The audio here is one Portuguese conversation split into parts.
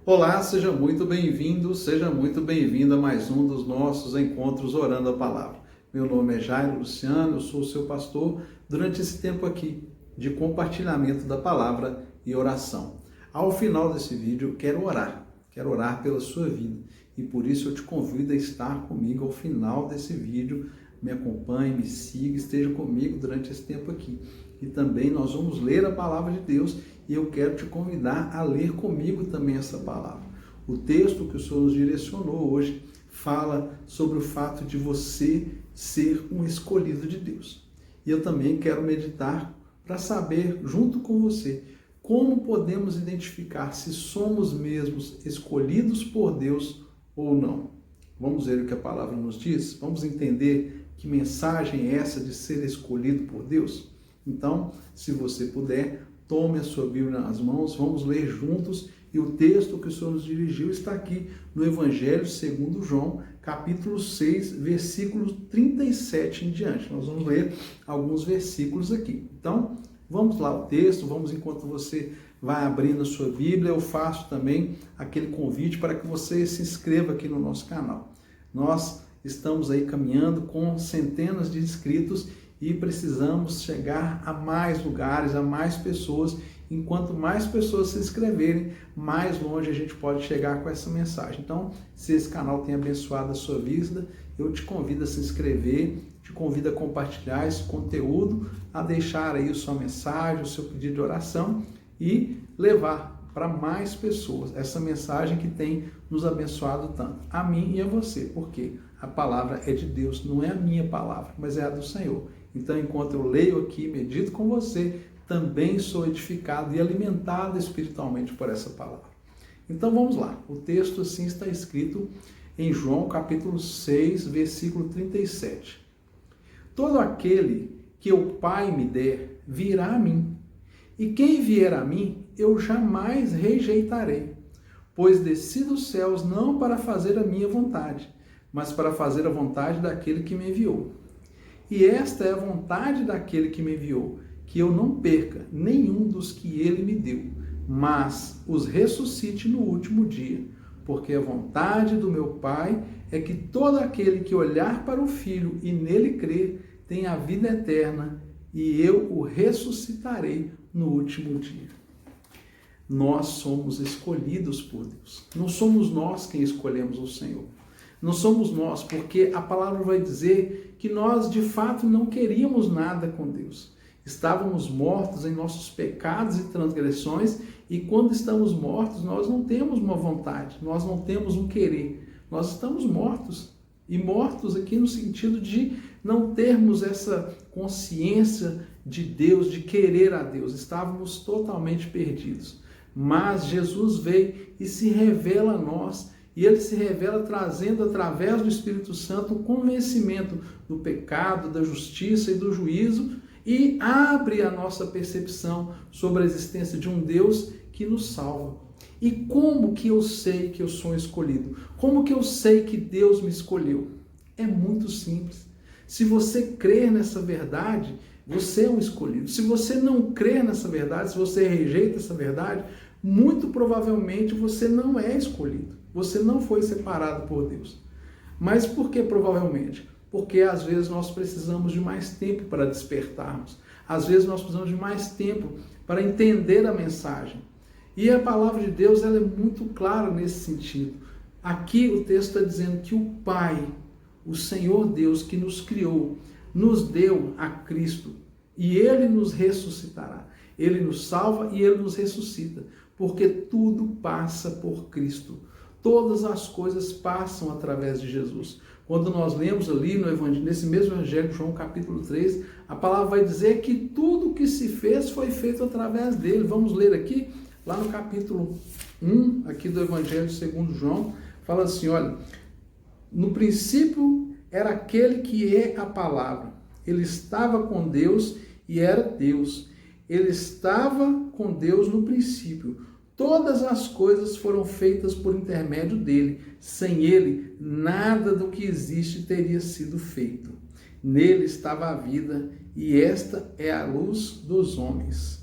Olá, seja muito bem-vindo, seja muito bem-vinda a mais um dos nossos encontros Orando a Palavra. Meu nome é Jairo Luciano, eu sou o seu pastor durante esse tempo aqui de compartilhamento da palavra e oração. Ao final desse vídeo, quero orar pela sua vida e por isso eu te convido a estar comigo ao final desse vídeo. Me acompanhe, me siga, esteja comigo durante esse tempo aqui. E também nós vamos ler a palavra de Deus e eu quero te convidar a ler comigo também essa palavra. O texto que o Senhor nos direcionou hoje fala sobre o fato de você ser um escolhido de Deus. E eu também quero meditar para saber, junto com você, como podemos identificar se somos mesmos escolhidos por Deus ou não. Vamos ver o que a palavra nos diz? Vamos entender que mensagem é essa de ser escolhido por Deus? Então, se você puder, tome a sua Bíblia nas mãos, vamos ler juntos, e o texto que o Senhor nos dirigiu está aqui no Evangelho segundo João, capítulo 6, versículo 37 em diante. Nós vamos ler alguns versículos aqui. Então, vamos lá o texto, enquanto você vai abrindo a sua Bíblia, eu faço também aquele convite para que você se inscreva aqui no nosso canal. Nós estamos aí caminhando com centenas de inscritos e precisamos chegar a mais lugares, a mais pessoas. Enquanto mais pessoas se inscreverem, mais longe a gente pode chegar com essa mensagem. Então, se esse canal tem abençoado a sua vida, eu te convido a se inscrever, te convido a compartilhar esse conteúdo, a deixar aí a sua mensagem, o seu pedido de oração e levar para mais pessoas essa mensagem que tem nos abençoado tanto, a mim e a você, porque a palavra é de Deus, não é a minha palavra, mas é a do Senhor. Então, enquanto eu leio aqui, medito com você, também sou edificado e alimentado espiritualmente por essa palavra. Então, vamos lá. O texto assim está escrito em João, capítulo 6, versículo 37. Todo aquele que o Pai me der, virá a mim. E quem vier a mim, eu jamais rejeitarei. Pois desci dos céus não para fazer a minha vontade, mas para fazer a vontade daquele que me enviou. E esta é a vontade daquele que me enviou, que eu não perca nenhum dos que ele me deu, mas os ressuscite no último dia. Porque a vontade do meu Pai é que todo aquele que olhar para o Filho e nele crer tenha a vida eterna, e eu o ressuscitarei no último dia. Nós somos escolhidos por Deus. Não somos nós quem escolhemos o Senhor. Não somos nós, porque a palavra vai dizer que nós de fato não queríamos nada com Deus. Estávamos mortos em nossos pecados e transgressões, e quando estamos mortos, nós não temos uma vontade, nós não temos um querer. Nós estamos mortos, e mortos aqui no sentido de não termos essa consciência de Deus, de querer a Deus. Estávamos totalmente perdidos. Mas Jesus veio e se revela a nós, e ele se revela trazendo através do Espírito Santo o convencimento do pecado, da justiça e do juízo, e abre a nossa percepção sobre a existência de um Deus que nos salva. E como que eu sei que eu sou escolhido? Como que eu sei que Deus me escolheu? É muito simples. Se você crer nessa verdade, você é um escolhido. Se você não crer nessa verdade, se você rejeita essa verdade, muito provavelmente você não é escolhido. Você não foi separado por Deus. Mas por que provavelmente? Porque às vezes nós precisamos de mais tempo para despertarmos. Às vezes nós precisamos de mais tempo para entender a mensagem. E a palavra de Deus ela é muito clara nesse sentido. Aqui o texto está dizendo que o Pai, o Senhor Deus que nos criou, nos deu a Cristo. E Ele nos ressuscitará. Ele nos salva e Ele nos ressuscita. Porque tudo passa por Cristo. Todas as coisas passam através de Jesus. Quando nós lemos ali no Evangelho, nesse mesmo Evangelho, João capítulo 3, a palavra vai dizer que tudo que se fez foi feito através dele. Vamos ler aqui, lá no capítulo 1, aqui do Evangelho segundo João, fala assim, olha, no princípio era aquele que é a palavra. Ele estava com Deus e era Deus. Ele estava com Deus no princípio. Todas as coisas foram feitas por intermédio dele. Sem ele, nada do que existe teria sido feito. Nele estava a vida, e esta é a luz dos homens.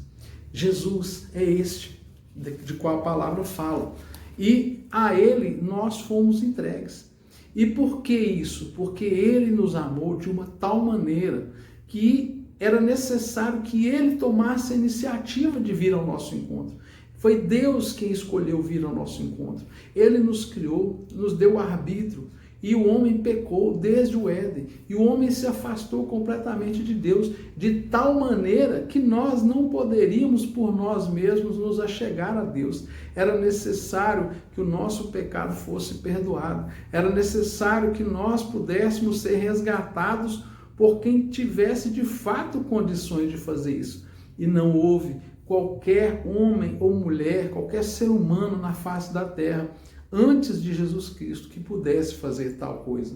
Jesus é este de qual a palavra fala. e a Ele nós fomos entregues. E por que isso? Porque Ele nos amou de uma tal maneira que era necessário que Ele tomasse a iniciativa de vir ao nosso encontro. Foi Deus quem escolheu vir ao nosso encontro. Ele nos criou, nos deu arbítrio, e o homem pecou desde o Éden, e o homem se afastou completamente de Deus, de tal maneira que nós não poderíamos por nós mesmos nos achegar a Deus. Era necessário que o nosso pecado fosse perdoado, era necessário que nós pudéssemos ser resgatados por quem tivesse de fato condições de fazer isso. E não houve qualquer homem ou mulher, qualquer ser humano na face da terra, antes de Jesus Cristo, que pudesse fazer tal coisa.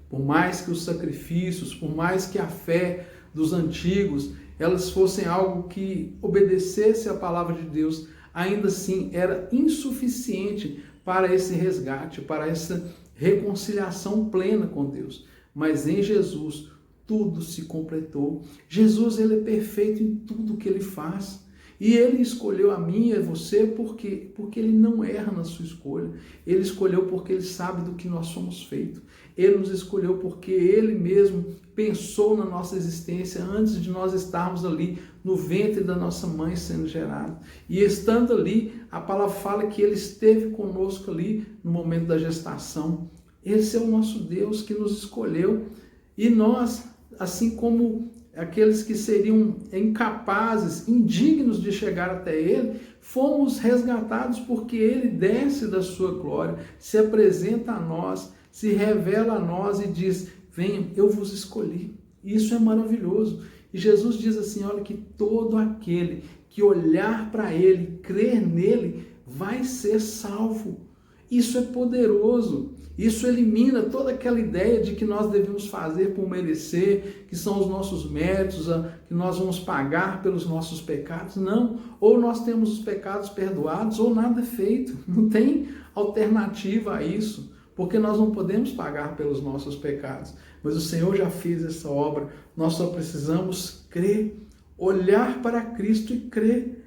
Por mais que os sacrifícios, por mais que a fé dos antigos, elas fossem algo que obedecesse à palavra de Deus, ainda assim era insuficiente para esse resgate, para essa reconciliação plena com Deus. Mas em Jesus, tudo se completou. Jesus, ele é perfeito em tudo que ele faz. E Ele escolheu a mim e a você porque Ele não erra na sua escolha. Ele escolheu porque Ele sabe do que nós somos feitos. Ele nos escolheu porque Ele mesmo pensou na nossa existência antes de nós estarmos ali no ventre da nossa mãe sendo gerado. E estando ali, a palavra fala que Ele esteve conosco ali no momento da gestação. Esse é o nosso Deus que nos escolheu. E nós, assim como aqueles que seriam incapazes, indignos de chegar até Ele, fomos resgatados porque Ele desce da sua glória, se apresenta a nós, se revela a nós e diz: venham, eu vos escolhi. Isso é maravilhoso. E Jesus diz assim, olha, que todo aquele que olhar para Ele, crer nele, vai ser salvo. Isso é poderoso. Isso elimina toda aquela ideia de que nós devemos fazer por merecer, que são os nossos méritos, que nós vamos pagar pelos nossos pecados. Não, ou nós temos os pecados perdoados ou nada é feito. Não tem alternativa a isso, porque nós não podemos pagar pelos nossos pecados. Mas o Senhor já fez essa obra, nós só precisamos crer, olhar para Cristo e crer.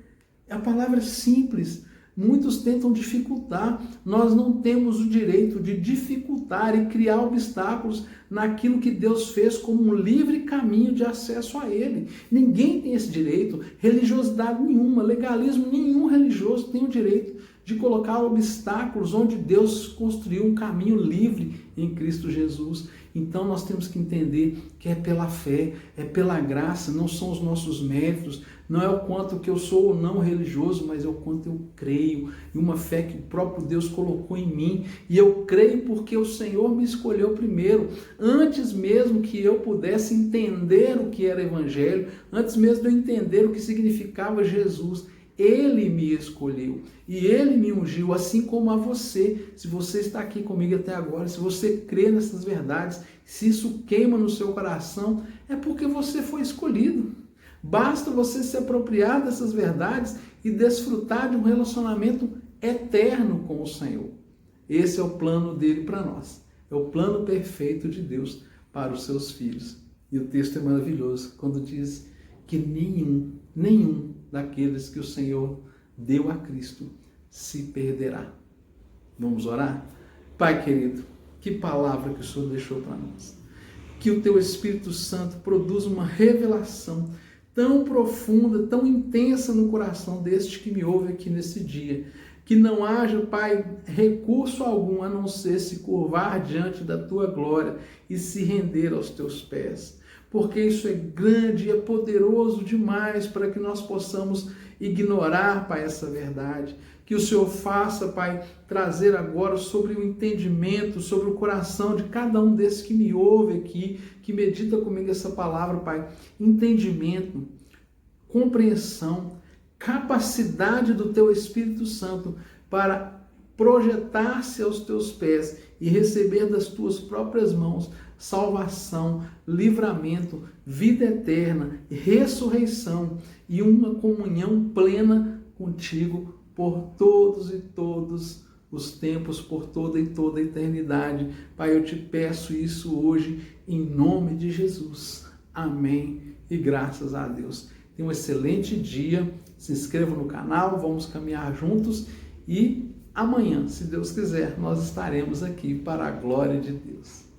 A palavra é simples. Muitos tentam dificultar. Nós não temos o direito de dificultar e criar obstáculos naquilo que Deus fez como um livre caminho de acesso a Ele. Ninguém tem esse direito, religiosidade nenhuma, legalismo nenhum religioso tem o direito de colocar obstáculos onde Deus construiu um caminho livre em Cristo Jesus. Então nós temos que entender que é pela fé, é pela graça, não são os nossos méritos, não é o quanto que eu sou ou não religioso, mas é o quanto eu creio, e uma fé que o próprio Deus colocou em mim, e eu creio porque o Senhor me escolheu primeiro, antes mesmo que eu pudesse entender o que era evangelho, antes mesmo de eu entender o que significava Jesus. Ele me escolheu e Ele me ungiu, assim como a você. Se você está aqui comigo até agora, se você crê nessas verdades, se isso queima no seu coração, é porque você foi escolhido. Basta você se apropriar dessas verdades e desfrutar de um relacionamento eterno com o Senhor. Esse é o plano dele para nós. É o plano perfeito de Deus para os seus filhos. E o texto é maravilhoso quando diz que nenhum daqueles que o Senhor deu a Cristo se perderá. Vamos orar? Pai querido, que palavra que o Senhor deixou para nós. Que o Teu Espírito Santo produza uma revelação tão profunda, tão intensa no coração deste que me ouve aqui nesse dia. Que não haja, Pai, recurso algum a não ser se curvar diante da Tua glória e se render aos Teus pés. Porque isso é grande e é poderoso demais para que nós possamos ignorar, Pai, essa verdade. Que o Senhor faça, Pai, trazer agora sobre o entendimento, sobre o coração de cada um desses que me ouve aqui, que medita comigo essa palavra, Pai, entendimento, compreensão, capacidade do Teu Espírito Santo para projetar-se aos Teus pés e receber das Tuas próprias mãos salvação, livramento, vida eterna, ressurreição e uma comunhão plena contigo por todos e todos os tempos, por toda e toda a eternidade. Pai, eu te peço isso hoje em nome de Jesus. Amém e graças a Deus. Tenha um excelente dia, se inscreva no canal, vamos caminhar juntos e amanhã, se Deus quiser, nós estaremos aqui para a glória de Deus.